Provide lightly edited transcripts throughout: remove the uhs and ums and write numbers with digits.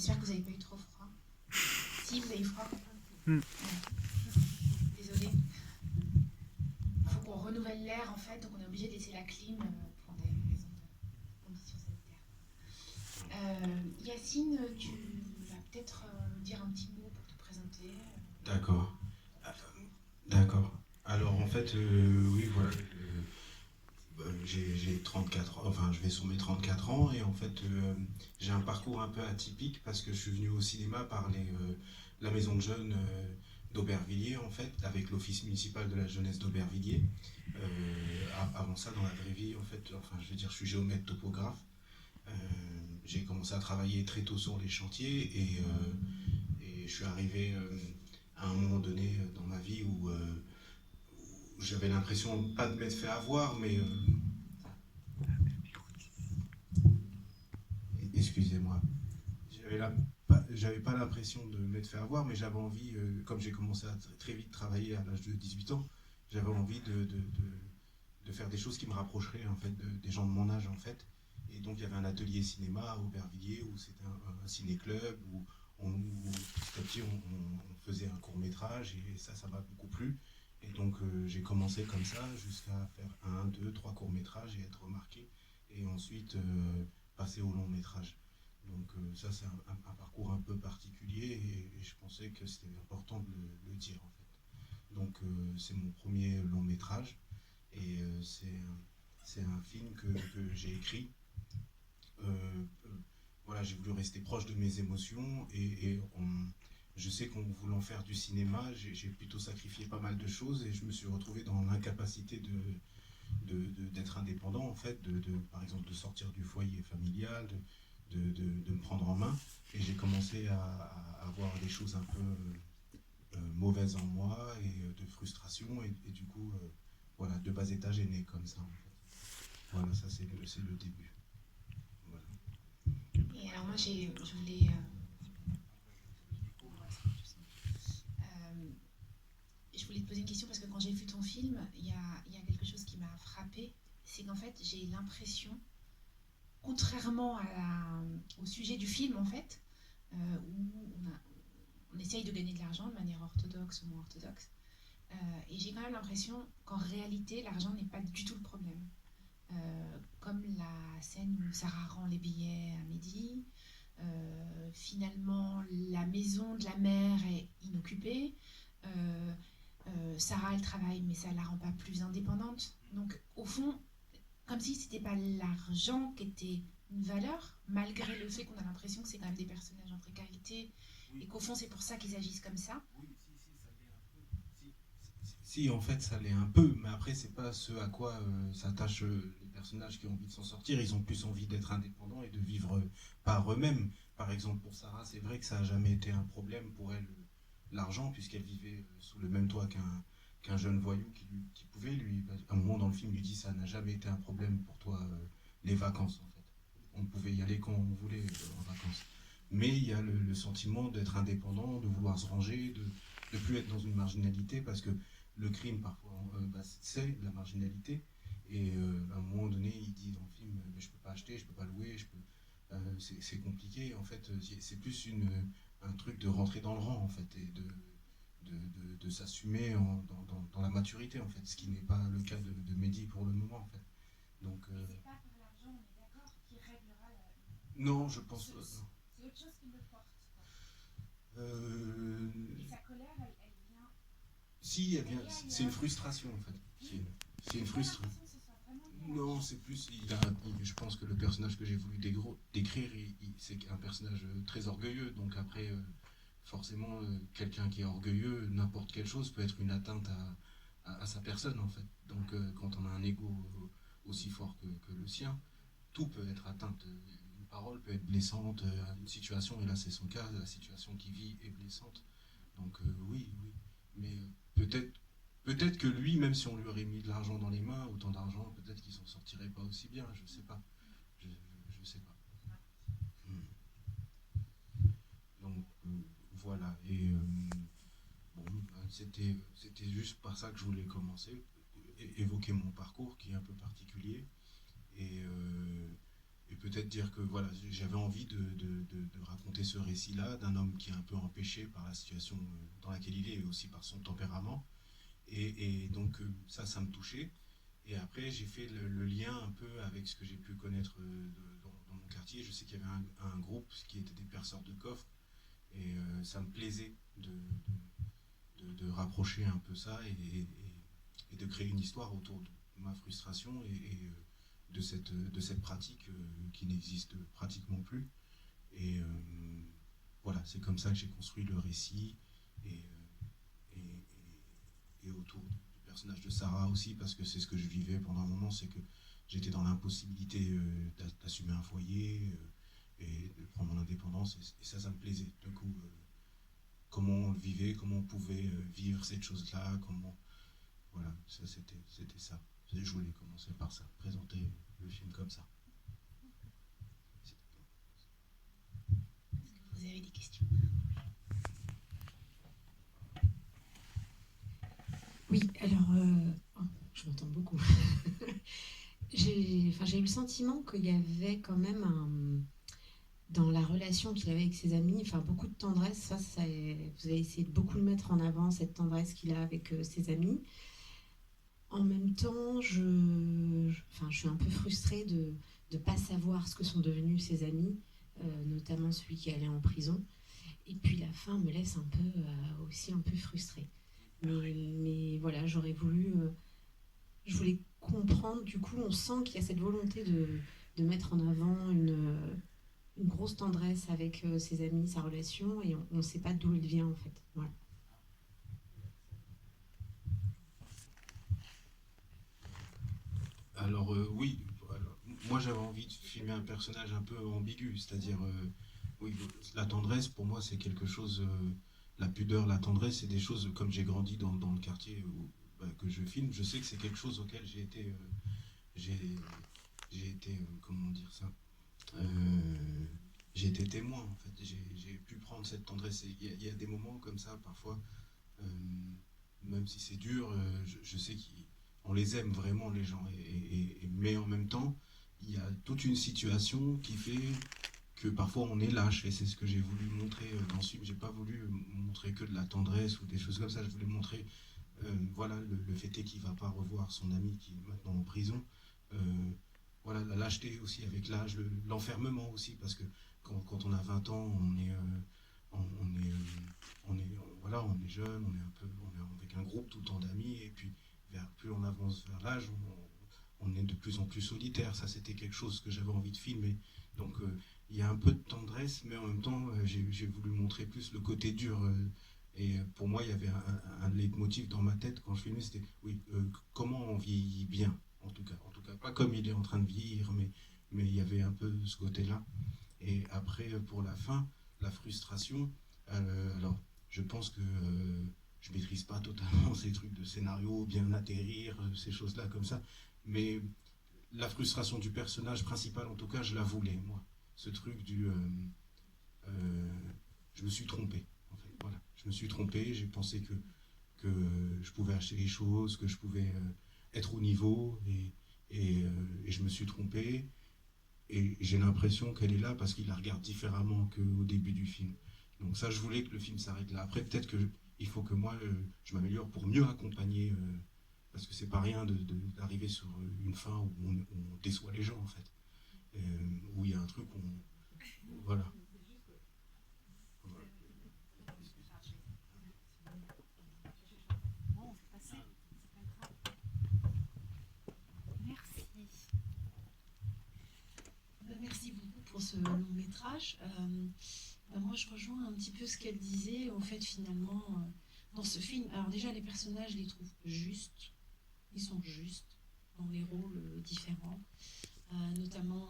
J'espère que vous n'avez pas eu trop froid. Si, vous avez froid. Mm. Ouais. Désolée. Il faut qu'on renouvelle l'air en fait, donc on est obligé de laisser la clim pour des raisons de conditions sanitaires. Yacine, tu vas peut-être dire un petit mot pour te présenter. D'accord. D'accord. Alors en fait, oui, voilà. J'ai 34 ans, enfin je vais sur mes 34 ans et en fait j'ai un parcours un peu atypique parce que je suis venu au cinéma par la maison de jeunes d'Aubervilliers en fait, avec l'office municipal de la jeunesse d'Aubervilliers. Avant ça, dans la vraie vie, en fait, enfin je veux dire, je suis géomètre topographe. J'ai commencé à travailler très tôt sur les chantiers et je suis arrivé à un moment donné dans ma vie où j'avais l'impression pas de m'être fait avoir, mais excusez-moi, j'avais pas l'impression de m'être fait avoir, mais j'avais envie, comme j'ai commencé à très vite travailler à l'âge de 18 ans, j'avais envie de faire des choses qui me rapprocheraient en fait des gens de mon âge en fait. Et donc il y avait un atelier cinéma à Aubervilliers où c'était un ciné-club où petit à petit on faisait un court métrage et ça m'a beaucoup plu. Et donc j'ai commencé comme ça jusqu'à faire un, deux, trois courts métrages et être remarqué. Et ensuite passer au long métrage. Donc ça c'est un parcours un peu particulier et je pensais que c'était important de le dire en fait. Donc c'est mon premier long métrage et c'est un film que j'ai écrit. Voilà, j'ai voulu rester proche de mes émotions je sais qu'en voulant faire du cinéma, j'ai plutôt sacrifié pas mal de choses et je me suis retrouvé dans l'incapacité d'être indépendant en fait, par exemple de sortir du foyer familial, de me prendre en main et j'ai commencé à avoir des choses un peu mauvaises en moi et de frustration et du coup voilà, de bas étage est né comme ça en fait. Voilà, ça c'est le début. Voilà. Et alors moi, je voulais... je voulais te poser une question parce que quand j'ai vu ton film, il y a quelque chose qui m'a frappée. C'est qu'en fait, j'ai l'impression, contrairement au sujet du film, en fait, où on essaye de gagner de l'argent de manière orthodoxe ou moins orthodoxe, et j'ai quand même l'impression qu'en réalité, l'argent n'est pas du tout le problème. Comme la scène où Sarah rend les billets à Mehdi, finalement, la maison de la mère est inoccupée. Sarah, elle travaille, mais ça ne la rend pas plus indépendante. Donc, au fond, comme si c'était pas l'argent qui était une valeur, malgré le fait qu'on a l'impression que c'est quand même des personnages en précarité, et qu'au fond, c'est pour ça qu'ils agissent comme ça. Si, en fait, ça l'est un peu, mais après, c'est pas ce à quoi s'attachent les personnages qui ont envie de s'en sortir. Ils ont plus envie d'être indépendants et de vivre par eux-mêmes. Par exemple, pour Sarah, c'est vrai que ça n'a jamais été un problème pour elle, l'argent, puisqu'elle vivait sous le même toit qu'un jeune voyou qui pouvait lui. À un moment dans le film, il lui dit ça n'a jamais été un problème pour toi, les vacances, en fait. On pouvait y aller quand on voulait en vacances. Mais il y a le sentiment d'être indépendant, de vouloir se ranger, de ne plus être dans une marginalité, parce que le crime, parfois, c'est de la marginalité. Et à un moment donné, il dit dans le film, mais je peux pas acheter, je peux pas louer, c'est compliqué. En fait, c'est plus un truc de rentrer dans le rang, en fait, et de s'assumer dans la maturité, en fait, ce qui n'est pas le cas de Mehdi pour le moment, en fait. Donc, c'est pas par l'argent, on est d'accord, qui réglera non, je pense pas. C'est autre chose qui le porte. Et sa colère, elle vient. Si, elle vient. C'est une frustration, en fait. C'est une frustration. Non, c'est plus. Je pense que le personnage que j'ai voulu décrire, c'est un personnage très orgueilleux. Donc après, forcément, quelqu'un qui est orgueilleux, n'importe quelle chose peut être une atteinte à sa personne, en fait. Donc quand on a un ego aussi fort que le sien, tout peut être atteinte. Une parole peut être blessante, une situation, et là c'est son cas, la situation qu'il vit est blessante. Donc oui. Mais peut-être que lui, même si on lui aurait mis de l'argent dans les mains, autant d'argent, peut-être qu'il s'en sortirait pas aussi bien, je sais pas. Je sais pas. Donc voilà. Et bon, c'était juste par ça que je voulais commencer, évoquer mon parcours qui est un peu particulier. Et peut-être dire que voilà, j'avais envie de raconter ce récit-là d'un homme qui est un peu empêché par la situation dans laquelle il est et aussi par son tempérament. Et donc ça me touchait. Et après, j'ai fait le lien un peu avec ce que j'ai pu connaître dans mon quartier. Je sais qu'il y avait un groupe qui était des perceurs de coffres. Et ça me plaisait de rapprocher un peu ça et de créer une histoire autour de ma frustration et de cette pratique qui n'existe pratiquement plus. Et voilà, c'est comme ça que j'ai construit le récit et, et autour du personnage de Sarah aussi, parce que c'est ce que je vivais pendant un moment, c'est que j'étais dans l'impossibilité d'assumer un foyer et de prendre mon indépendance, et ça me plaisait. Du coup, comment on le vivait, comment on pouvait vivre cette chose-là, comment... Voilà, ça c'était ça. Je voulais commencer par ça, présenter le film comme ça. Est-ce que vous avez des questions? Oui, alors, je m'entends beaucoup. J'ai eu le sentiment qu'il y avait quand même dans la relation qu'il avait avec ses amis, beaucoup de tendresse. Vous avez essayé de beaucoup le mettre en avant, cette tendresse qu'il a avec ses amis. En même temps, je suis un peu frustrée de ne pas savoir ce que sont devenus ses amis, notamment celui qui allait en prison. Et puis la fin me laisse aussi un peu frustrée. Mais voilà, je voulais comprendre, du coup, on sent qu'il y a cette volonté de mettre en avant une grosse tendresse avec ses amis, sa relation, et on ne sait pas d'où il vient en fait. Voilà. Alors oui, alors, moi j'avais envie de filmer un personnage un peu ambigu, c'est-à-dire oui, la tendresse pour moi c'est quelque chose, la pudeur, la tendresse, c'est des choses comme j'ai grandi dans le quartier que je filme, je sais que c'est quelque chose auquel j'ai j'ai été comment dire ça, euh, j'ai été témoin en fait, j'ai pu prendre cette tendresse. Il y a des moments comme ça parfois, euh, même si c'est dur, je sais qu'on les aime vraiment les gens, mais en même temps, il y a toute une situation qui fait que parfois on est lâche, et c'est ce que j'ai voulu montrer dans ce film. J'ai pas voulu montrer que de la tendresse ou des choses comme ça, je voulais montrer voilà, le fait est qu'il va pas revoir son ami qui est maintenant en prison. Euh, voilà, la lâcheté aussi avec l'âge, l'enfermement aussi, parce que quand on a 20 ans, voilà, on est jeune, on est avec un groupe tout le temps d'amis, et puis plus on avance vers l'âge, on est de plus en plus solitaire. Ça, c'était quelque chose que j'avais envie de filmer. Donc, il y a un peu de tendresse, mais en même temps, j'ai voulu montrer plus le côté dur. Et pour moi, il y avait un leitmotiv dans ma tête quand je filmais, c'était oui, comment on vieillit bien, en tout cas, pas comme il est en train de vieillir, mais il y avait un peu ce côté-là. Et après, pour la fin, la frustration, alors je pense que je maîtrise pas totalement ces trucs de scénario, bien atterrir, ces choses-là comme ça, mais la frustration du personnage principal, en tout cas, je la voulais, moi. Ce truc je me suis trompé, en fait, voilà. Je me suis trompé, j'ai pensé que je pouvais acheter les choses, que je pouvais être au niveau, et je me suis trompé. Et j'ai l'impression qu'elle est là parce qu'il la regarde différemment qu'au début du film. Donc ça, je voulais que le film s'arrête là. Après, peut-être qu'il faut que moi, je m'améliore pour mieux accompagner, parce que c'est pas rien d'arriver sur une fin où on déçoit les gens, en fait. Où il y a un truc, voilà. Merci beaucoup pour ce long métrage. Moi, je rejoins un petit peu ce qu'elle disait. En fait, finalement, dans ce film, alors déjà, les personnages, je les trouve justes. Ils sont justes dans les rôles différents. Notamment,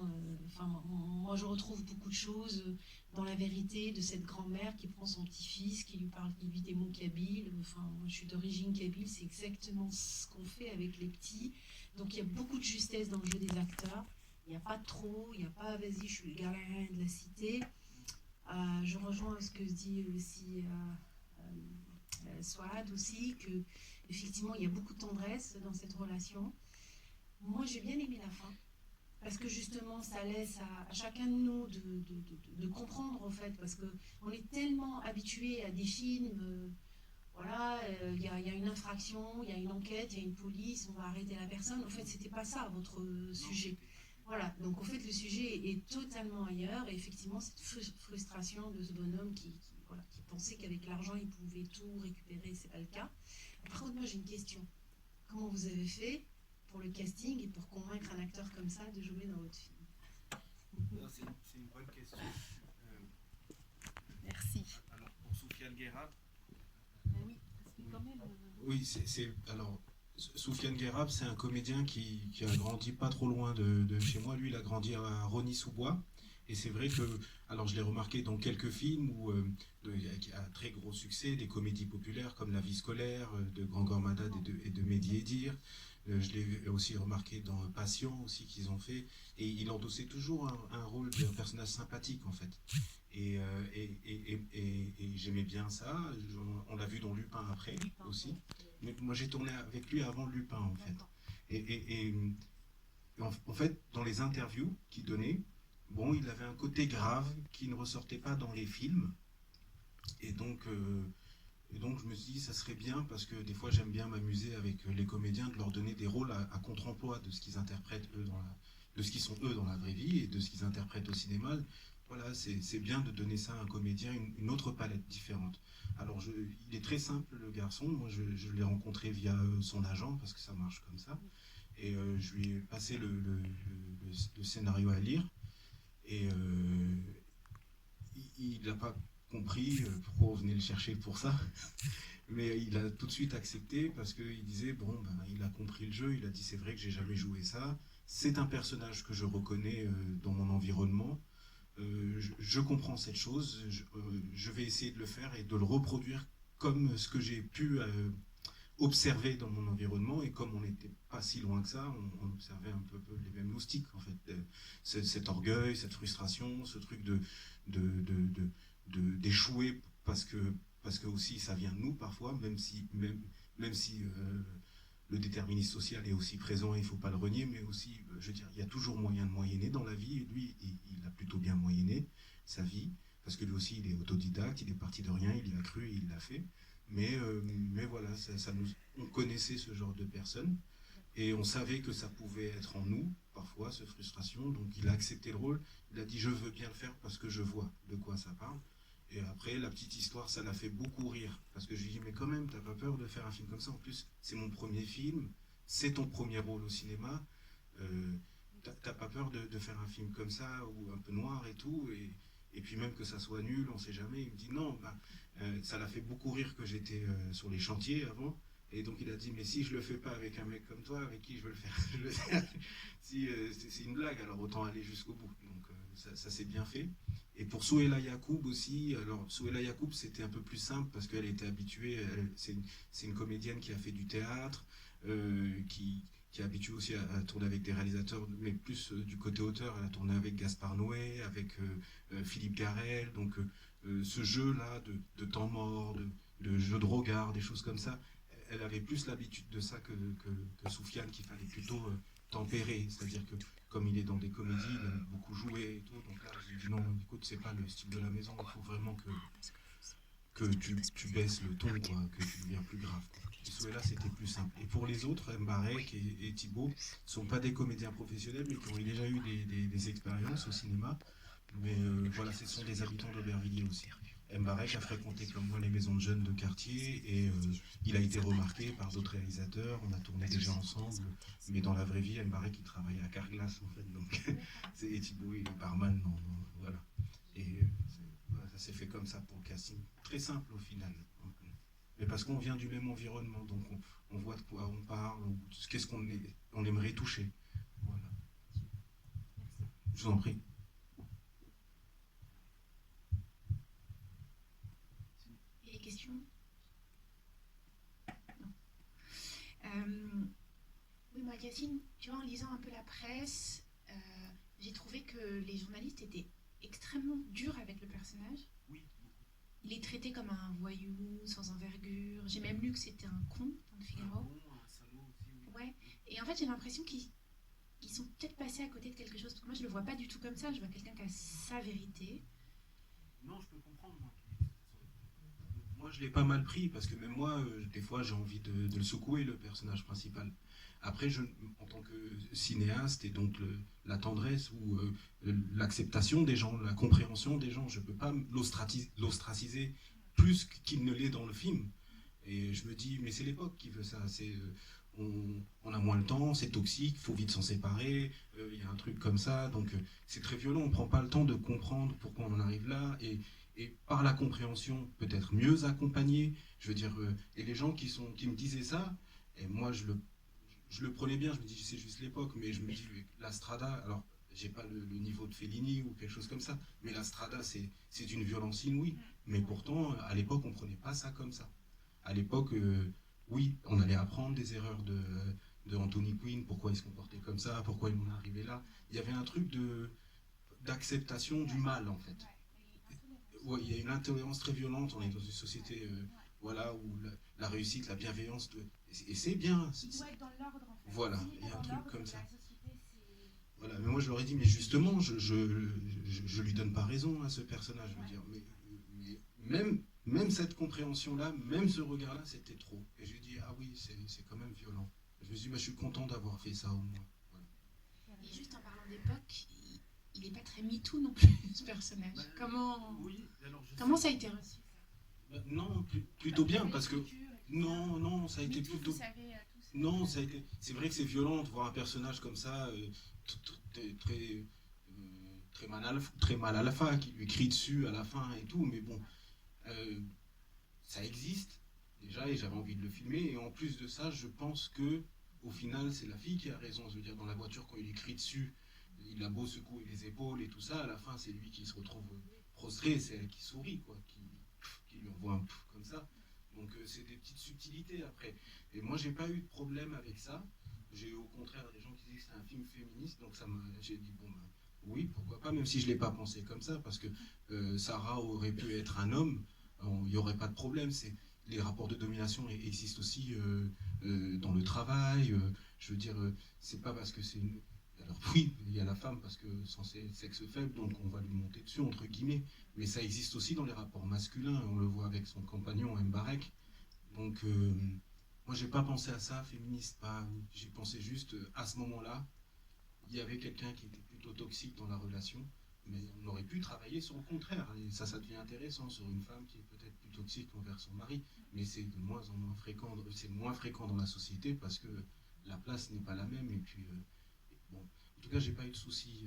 moi, je retrouve beaucoup de choses dans la vérité de cette grand-mère qui prend son petit-fils, qui lui parle, qui lui des mots kabyles. Enfin, moi, je suis d'origine kabyle, c'est exactement ce qu'on fait avec les petits. Donc, il y a beaucoup de justesse dans le jeu des acteurs. Il n'y a pas trop, il n'y a pas vas-y, je suis le gamin de la cité. Je rejoins ce que dit aussi Swad aussi, que effectivement il y a beaucoup de tendresse dans cette relation. Moi j'ai bien aimé la fin. parce que justement ça laisse à chacun de nous de comprendre en fait, parce qu'on est tellement habitué à des films, voilà, il y a une infraction, il y a une enquête, il y a une police, on va arrêter la personne. En fait, c'était pas ça votre sujet. Voilà, donc en fait le sujet est totalement ailleurs, et effectivement cette frustration de ce bonhomme voilà, qui pensait qu'avec l'argent il pouvait tout récupérer, c'est pas le cas. Par contre, moi j'ai une question. Comment vous avez fait pour le casting et pour convaincre un acteur comme ça de jouer dans votre film? C'est une bonne question. Merci. Alors pour Soufiane Guérab. Oui, parce que quand même. Oui, alors Soufiane Guérab, c'est un comédien qui a grandi pas trop loin de chez moi. Lui, il a grandi à Rosny-sous-Bois. Et c'est vrai que, alors je l'ai remarqué dans quelques films où qui a un très gros succès, des comédies populaires comme La vie scolaire de Grand Corps Madad et de Mehdi Edir. Je l'ai aussi remarqué dans Patient aussi qu'ils ont fait. Et il endossait toujours un rôle d'un personnage sympathique en fait. Et j'aimais bien ça. On l'a vu dans Lupin après aussi. Mais moi j'ai tourné avec lui avant Lupin en fait. En fait, dans les interviews qu'il donnait, bon, il avait un côté grave qui ne ressortait pas dans les films. Et donc je me suis dit, ça serait bien, parce que des fois j'aime bien m'amuser avec les comédiens, de leur donner des rôles à contre-emploi de ce qu'ils interprètent eux de ce qu'ils sont eux dans la vraie vie et de ce qu'ils interprètent au cinéma. Voilà, c'est bien de donner ça à un comédien, une autre palette différente. Alors il est très simple le garçon, moi je l'ai rencontré via son agent, parce que ça marche comme ça. Et je lui ai passé le scénario à lire. Et il n'a pas compris pourquoi on venait le chercher pour ça. Mais il a tout de suite accepté, parce qu'il disait, bon, ben, il a compris le jeu, il a dit, c'est vrai que j'ai jamais joué ça. C'est un personnage que je reconnais dans mon environnement. Je comprends cette chose, je vais essayer de le faire et de le reproduire comme ce que j'ai pu observer dans mon environnement, et comme on n'était pas si loin que ça, on observait un peu les mêmes moustiques en fait, cet orgueil, cette frustration, ce truc d'échouer parce que aussi ça vient de nous parfois, même si le déterminisme social est aussi présent, il ne faut pas le renier, mais aussi, je veux dire, il y a toujours moyen de moyenner dans la vie, et lui, il a plutôt bien moyenné sa vie, parce que lui aussi, il est autodidacte, il est parti de rien, il y a cru et il l'a fait. Mais voilà, on connaissait ce genre de personnes, et on savait que ça pouvait être en nous, parfois, cette frustration, donc il a accepté le rôle, il a dit, je veux bien le faire parce que je vois de quoi ça parle. Et après, la petite histoire, ça l'a fait beaucoup rire. Parce que je lui ai dit, mais quand même, t'as pas peur de faire un film comme ça? En plus, c'est mon premier film, c'est ton premier rôle au cinéma. T'as pas peur de faire un film comme ça, ou un peu noir et tout, et puis même que ça soit nul, on sait jamais. Il me dit, non, ça l'a fait beaucoup rire que j'étais sur les chantiers avant. Et donc il a dit, mais si je le fais pas avec un mec comme toi, avec qui je veux le faire? Je veux dire, si c'est une blague, alors autant aller jusqu'au bout. Donc ça s'est bien fait. Et pour Souheila Yacoub aussi, alors Souheila Yacoub c'était un peu plus simple parce qu'elle était habituée, c'est une comédienne qui a fait du théâtre, qui est habituée aussi à tourner avec des réalisateurs, mais plus du côté auteur. Elle a tourné avec Gaspard Noé, avec Philippe Garrel, donc ce jeu-là de temps mort, de jeu de regard, des choses comme ça, elle avait plus l'habitude de ça que Soufiane, qu'il fallait plutôt tempérer, c'est-à-dire que comme il est dans des comédies, il aime beaucoup jouer et tout, donc là j'ai dit non, écoute, c'est pas le style de la maison, il faut vraiment que tu baisses le ton, quoi, que tu deviens plus grave. Et Souheila, c'était plus simple. Et pour les autres, Mbarek et Thibaut, ne sont pas des comédiens professionnels, mais qui ont déjà eu des expériences au cinéma. Mais voilà, ce sont des habitants d'Aubervilliers aussi. Mbarek a fréquenté comme moi les maisons de jeunes de quartier, et il a été remarqué par d'autres réalisateurs. On a tourné déjà ensemble, mais dans la vraie vie, Mbarek il travaillait à Carglass en fait, donc et Thibaut il est barman, voilà. Et voilà, ça s'est fait comme ça pour le casting, très simple au final. Mais parce qu'on vient du même environnement, donc on voit de quoi on parle, qu'est-ce on aimerait toucher. Voilà. Je vous en prie. Questions? Oui, moi, Yacine, tu vois, en lisant un peu la presse, j'ai trouvé que les journalistes étaient extrêmement durs avec le personnage. Oui. Il est traité comme un voyou, sans envergure. J'ai même lu que c'était un con dans le Figaro. Un salaud aussi, oui. Ouais. Et en fait, j'ai l'impression qu'il ils sont peut-être passés à côté de quelque chose. Parce que moi, je le vois pas du tout comme ça. Je vois quelqu'un qui a sa vérité. Non, je peux comprendre. Moi, je l'ai pas mal pris parce que même moi, des fois, j'ai envie de le secouer, le personnage principal. Après, en tant que cinéaste et donc la tendresse ou l'acceptation des gens, la compréhension des gens, je peux pas l'ostraciser plus qu'il ne l'est dans le film. Et je me dis, mais c'est l'époque qui veut ça. On a moins le temps, c'est toxique, faut vite s'en séparer. Il y a un truc comme ça, donc c'est très violent. On prend pas le temps de comprendre pourquoi on en arrive là et par la compréhension, peut-être mieux accompagné. Je veux dire, et les gens qui me disaient ça, et moi je le prenais bien. Je me dis, c'est juste l'époque, mais je me dis, la Strada, alors j'ai pas le niveau de Fellini ou quelque chose comme ça, mais la Strada, c'est d'une violence inouïe. Mais pourtant, à l'époque, on prenait pas ça comme ça. À l'époque, oui, on allait apprendre des erreurs de Anthony Quinn, pourquoi il se comportait comme ça, pourquoi il en est arrivé là. Il y avait un truc d'acceptation du mal, en fait. Ouais, il y a une intolérance très violente, on est dans une société voilà, où la réussite, la bienveillance, et c'est bien. Il doit être dans l'ordre, en fait. Voilà, il y a un truc comme ça. Voilà, mais moi je leur ai dit, mais justement, je lui donne pas raison à ce personnage. Je veux dire, mais même cette compréhension-là, même ce regard-là, c'était trop. Et j'ai dit, ah oui, c'est quand même violent. Je me suis dit, bah, je suis content d'avoir fait ça au moins. Voilà. Et juste en parlant d'époque, il n'est pas très MeToo non plus, ce personnage. Bah, comment oui, comment ça a été reçu? Bah, non, plutôt bien, parce que non, ça a été MeToo, plutôt. vous savez, tous. Non, ça a été. C'est vrai que c'est violent de voir un personnage comme ça, très mal alpha, qui lui crie dessus à la fin et tout, mais bon, euh, ça existe déjà et j'avais envie de le filmer. Et en plus de ça, je pense que au final, c'est la fille qui a raison. Je veux dire, dans la voiture, quand il lui crie dessus, il a beau secouer les épaules et tout ça, à la fin, c'est lui qui se retrouve prostré, c'est elle qui sourit, quoi, qui lui envoie un pouf comme ça. Donc c'est des petites subtilités après. Et moi, j'ai pas eu de problème avec ça. J'ai eu au contraire des gens qui disaient que c'était un film féministe, donc j'ai dit bon ben oui, pourquoi pas, même si je l'ai pas pensé comme ça, parce que Sarah aurait pu être un homme, il n'y aurait pas de problème. Les rapports de domination existent aussi dans le travail. Je veux dire, c'est pas parce que c'est une. Alors oui, il y a la femme parce que censée sexe faible, donc on va lui monter dessus entre guillemets. Mais ça existe aussi dans les rapports masculins. On le voit avec son compagnon Mbarek. Donc moi j'ai pas pensé à ça, féministe pas. J'ai pensé juste à ce moment-là, il y avait quelqu'un qui était plutôt toxique dans la relation, mais on aurait pu travailler sur le contraire. Et ça devient intéressant sur une femme qui est peut-être plus toxique envers son mari, mais c'est de moins en moins fréquent. C'est moins fréquent dans la société parce que la place n'est pas la même. Et puis bon, en tout cas, j'ai pas eu de soucis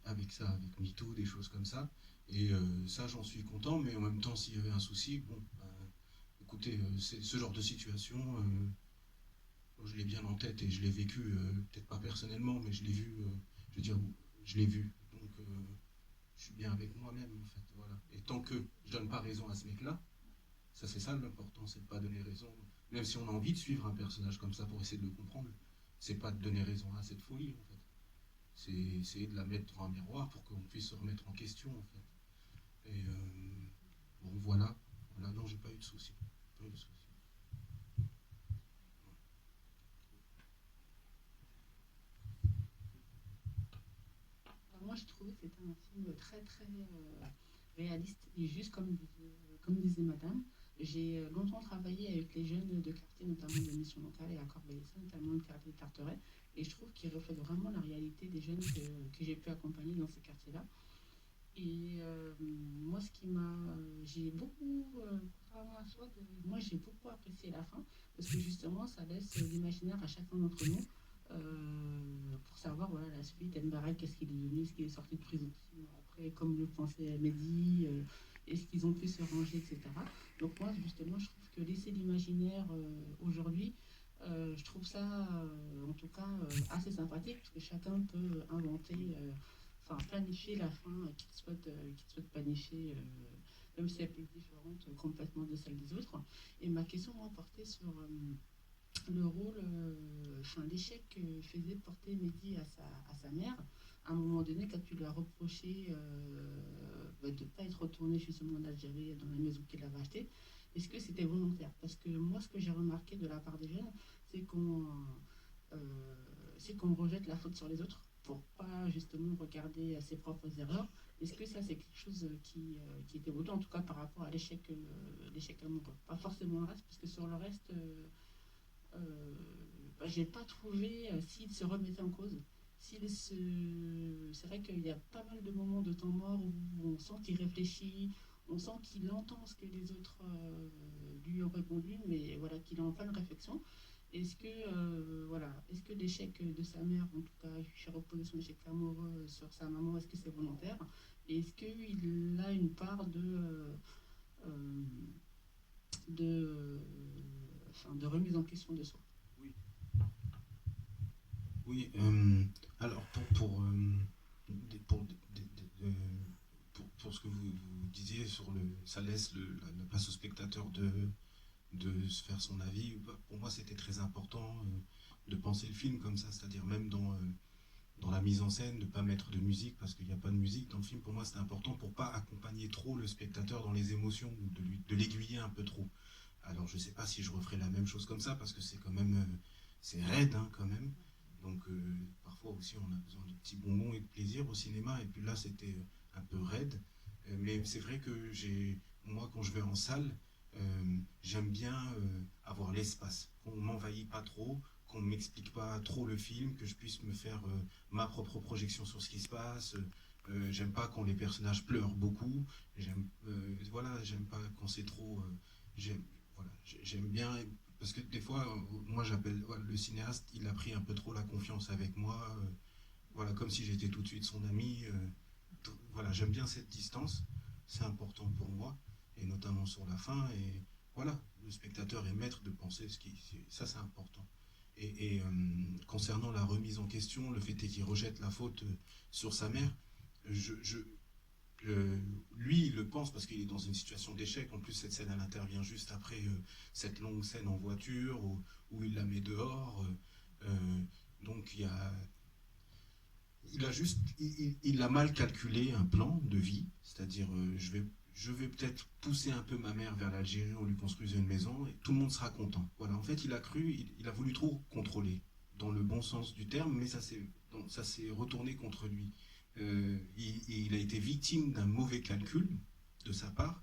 avec ça, avec MeToo, des choses comme ça. Et ça, j'en suis content, mais en même temps, s'il y avait un souci, bon, écoutez, c'est ce genre de situation, je l'ai bien en tête et je l'ai vécu, peut-être pas personnellement, mais je l'ai vu, je veux dire, je l'ai vu. Donc, je suis bien avec moi-même, en fait, voilà. Et tant que je donne pas raison à ce mec-là, ça c'est ça l'important, c'est de pas donner raison. Même si on a envie de suivre un personnage comme ça pour essayer de le comprendre, c'est pas de donner raison à cette folie, en fait. C'est essayer de la mettre devant un miroir pour qu'on puisse se remettre en question, en fait. Et bon, voilà. Non, j'ai pas eu de soucis. Pas eu de soucis. Moi, je trouvais que c'était un film très, très réaliste et juste comme disait madame. J'ai longtemps travaillé avec les jeunes de quartier, notamment de Mission Locale et à Corbeil-Essonnes, notamment le quartier de Carteret. Et je trouve qu'il reflète vraiment la réalité des jeunes que j'ai pu accompagner dans ces quartiers-là. Et moi, ce qui m'a. J'ai beaucoup. Contrairement à soi, moi, j'ai beaucoup apprécié la fin, parce que justement, ça laisse l'imaginaire à chacun d'entre nous pour savoir voilà, la suite. Mbarek, qu'est-ce qu'il est devenu, est-ce qu'il est sorti de prison après, comme le pensait Mehdi, est-ce qu'ils ont pu se ranger, etc. Donc, moi, justement, je trouve que laisser l'imaginaire aujourd'hui, je trouve ça, en tout cas, assez sympathique, parce que chacun peut inventer. Enfin, planifier la fin qu'il souhaite planifier, même si elle peut être différente complètement de celle des autres. Et ma question m'a porté sur le rôle, enfin l'échec que faisait porter Mehdi à sa mère. À un moment donné, quand tu lui as reproché de ne pas être retourné justement en Algérie dans la maison qu'il avait achetée, est-ce que c'était volontaire? Parce que moi, ce que j'ai remarqué de la part des jeunes, c'est qu'on aussi qu'on rejette la faute sur les autres pour pas justement regarder ses propres erreurs. Est-ce que ça, c'est quelque chose qui est évolué, en tout cas par rapport à l'échec amoureux? Pas forcément le reste, parce que sur le reste, j'ai pas trouvé s'il se remettait en cause. C'est vrai qu'il y a pas mal de moments de temps mort où on sent qu'il réfléchit, on sent qu'il entend ce que les autres lui ont répondu, mais voilà, qu'il est en pleine réflexion. Est-ce que l'échec de sa mère, en tout cas, j'ai reposé son échec amoureux sur sa maman, est-ce que c'est volontaire? Et est-ce qu'il a une part euh, de, de remise en question de soi? Oui, oui. Alors pour ce que vous disiez sur ça laisse la place au spectateur de se faire son avis. Pour moi, c'était très important de penser le film comme ça, c'est-à-dire même dans la mise en scène, de ne pas mettre de musique, parce qu'il n'y a pas de musique dans le film. Pour moi, c'était important pour ne pas accompagner trop le spectateur dans les émotions, ou de l'aiguiller un peu trop. Alors, je ne sais pas si je referai la même chose comme ça, parce que c'est quand même, c'est raide, hein, quand même. Donc, parfois aussi, on a besoin de petits bonbons et de plaisir au cinéma, et puis là, c'était un peu raide. Mais c'est vrai que moi, quand je vais en salle, j'aime bien avoir l'espace, qu'on m'envahit pas trop, qu'on m'explique pas trop le film, que je puisse me faire ma propre projection sur ce qui se passe. J'aime pas quand les personnages pleurent beaucoup. J'aime pas quand c'est trop. J'aime bien parce que des fois, moi j'appelle le cinéaste, il a pris un peu trop la confiance avec moi. Voilà, comme si j'étais tout de suite son ami. Voilà, j'aime bien cette distance. C'est important pour moi, et notamment sur la fin. Et voilà, le spectateur est maître de penser ça, c'est important. Et concernant la remise en question, le fait est qu'il rejette la faute sur sa mère, je, je, lui, il le pense parce qu'il est dans une situation d'échec. En plus, cette scène, elle intervient juste après cette longue scène en voiture où il la met dehors. Donc, il a mal calculé un plan de vie, c'est-à-dire je vais peut-être pousser un peu ma mère vers l'Algérie, on lui construisait une maison et tout le monde sera content. Voilà, en fait, il a cru, il a voulu trop contrôler, dans le bon sens du terme, mais ça s'est retourné contre lui. Il a été victime d'un mauvais calcul de sa part,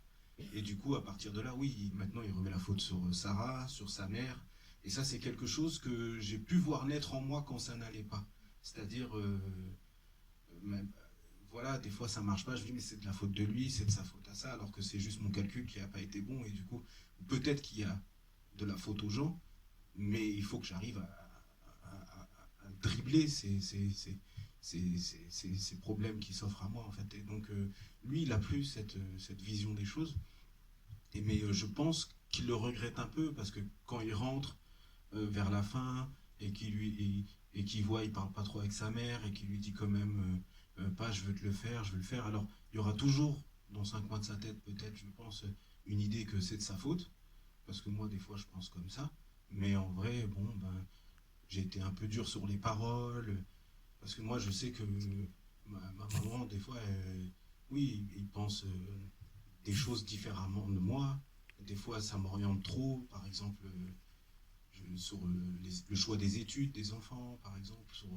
et du coup, à partir de là, oui, maintenant il remet la faute sur Sarah, sur sa mère, et ça, c'est quelque chose que j'ai pu voir naître en moi quand ça n'allait pas. C'est-à-dire, même, voilà, des fois ça marche pas, je me dis mais c'est de la faute de lui, c'est de sa faute à ça, alors que c'est juste mon calcul qui n'a pas été bon, et du coup, peut-être qu'il y a de la faute aux gens, mais il faut que j'arrive à dribbler ces problèmes qui s'offrent à moi, en fait. Et donc, lui, il a plus cette vision des choses, mais je pense qu'il le regrette un peu, parce que quand il rentre vers la fin, et qu'il voit, il parle pas trop avec sa mère, et qu'il lui dit quand même pas je veux te le faire, je veux le faire. Alors il y aura toujours dans 5 coins de sa tête, peut-être, je pense, une idée que c'est de sa faute, parce que moi des fois je pense comme ça, mais en vrai, bon, ben, j'ai été un peu dur sur les paroles, parce que moi je sais que ma maman, des fois, oui, il pense des choses différemment de moi. Des fois ça m'oriente trop, par exemple sur le choix des études des enfants, par exemple, sur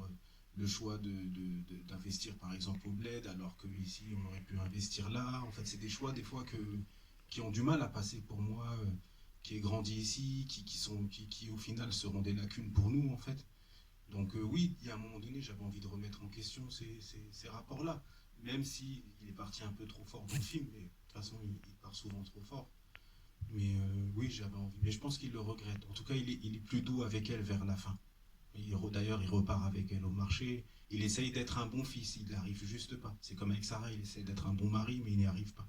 le choix d'investir, par exemple, au bled, alors qu'ici, on aurait pu investir là. En fait, c'est des choix, des fois, qui ont du mal à passer pour moi, qui ai grandi ici, qui, au final, seront des lacunes pour nous, en fait. Donc, oui, il y a un moment donné, j'avais envie de remettre en question ces rapports-là, même s'il est parti un peu trop fort dans le film, mais de toute façon, il part souvent trop fort. Mais oui, j'avais envie. Mais je pense qu'il le regrette. En tout cas, il est plus doux avec elle vers la fin. D'ailleurs, il repart avec elle au marché. Il essaye d'être un bon fils, il n'arrive juste pas. C'est comme avec Sarah, il essaye d'être un bon mari, mais il n'y arrive pas.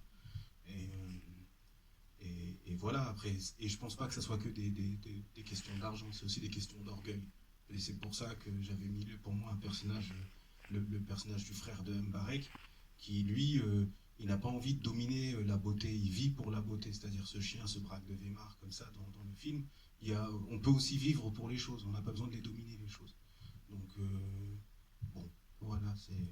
Et voilà, après. Et je pense pas que ce soit que des questions d'argent, c'est aussi des questions d'orgueil. Et c'est pour ça que j'avais mis pour moi un personnage, le personnage du frère de Mbarek, qui lui, il n'a pas envie de dominer la beauté, il vit pour la beauté, c'est-à-dire ce chien se braque de Weimar comme ça dans le film. On peut aussi vivre pour les choses, on n'a pas besoin de les dominer les choses. Donc bon, voilà, c'est